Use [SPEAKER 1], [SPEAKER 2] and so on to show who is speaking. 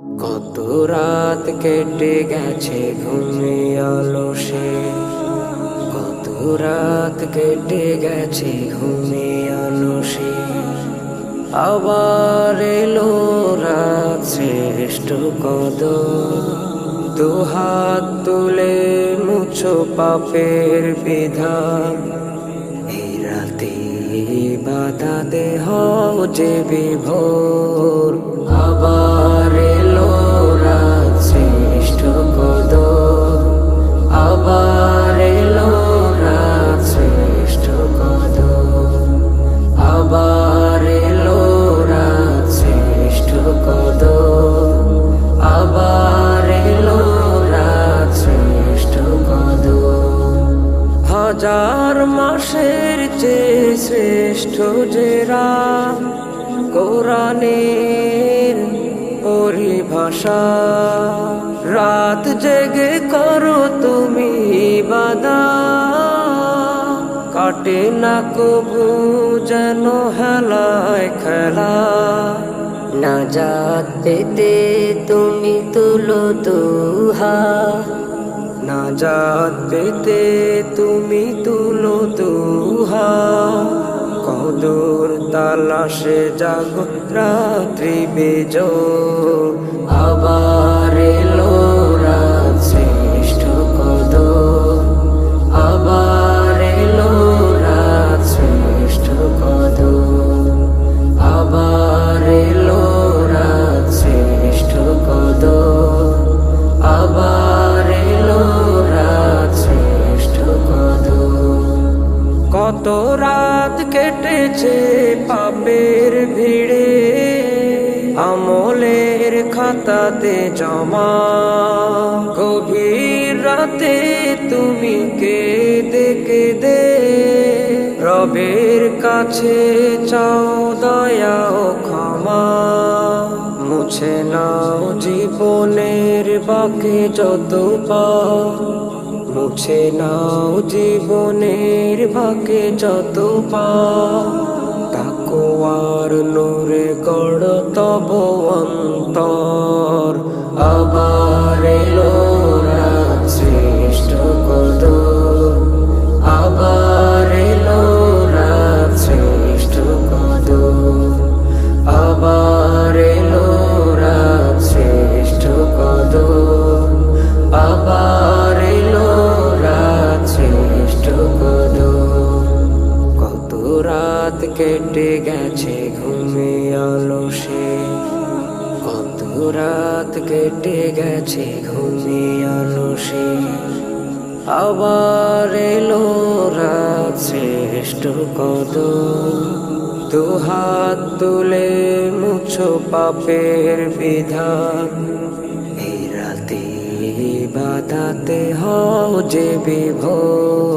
[SPEAKER 1] কত রাত কেটে গেছে ঘুমিয়ে আলসে, কত রাত কেটে গেছে ঘুমিয়ে আলসে। আবার এলো রাত শ্রেষ্ঠ কদর, দুহাত তুলে মুছো পাপের বিধান। এই রাতে বাধাতে হও যে বিভোর, আবার এলো রাত শ্রেষ্ঠ কদর, আবার এলো রাত শ্রেষ্ঠ কদর, আবার এলো রাত শ্রেষ্ঠ কদর, আবার এলো রাত শ্রেষ্ঠ কদর। হাজার মাসের চেয়ে শ্রেষ্ঠ যে রাত, কোরআনের পরিভাষা। রাত জেগে করো তুমি ইবাদত, কাটে না কবু যেন হেলায় খেলা। নাজাত পেতে তুমি তুলো দুহাত, নাজাত পেতে তুমি তুলো দুহাত। কদর তালাশে জাগো রাত্রি বেজোর, আবার এলো রাত শ্রেষ্ঠ কদর, আবার এলো রাত শ্রেষ্ঠ কদর, আবার এলো রাত শ্রেষ্ঠ কদর, আবার এলো রাত শ্রেষ্ঠ কদর। কত রাত কেটেছে পাপের ভিড়ে, আমলের খাতাতে জমা। গভীর রাতে তুমি কেঁদে কেঁদে রবের কাছে চাও দয়া ও ক্ষমা। মুছে নাও জীবনের বাকি যত পাপ, মুছে নাও জীবনের বাকি যত পাপ। তাকওয়ার নূরে গড় তব অন্তর, আবার এলো রাত শ্রেষ্ঠ কদর, আবার এলো রাত শ্রেষ্ঠ কদর, আবার এলো রাত শ্রেষ্ঠ কদর, আবার এলো রাত শ্রেষ্ঠ কদর। কত রাত কেটে গেছে ঘুমিয়ে আলসে, কত রাত কেটে গেছে ঘুমিয়ে আলসে। আবার এলো রাত শ্রেষ্ঠ কদর, দুহাত তুলে মুছো পাপের বিধান। এই রাতে বাধাতে হও যে বিভোর,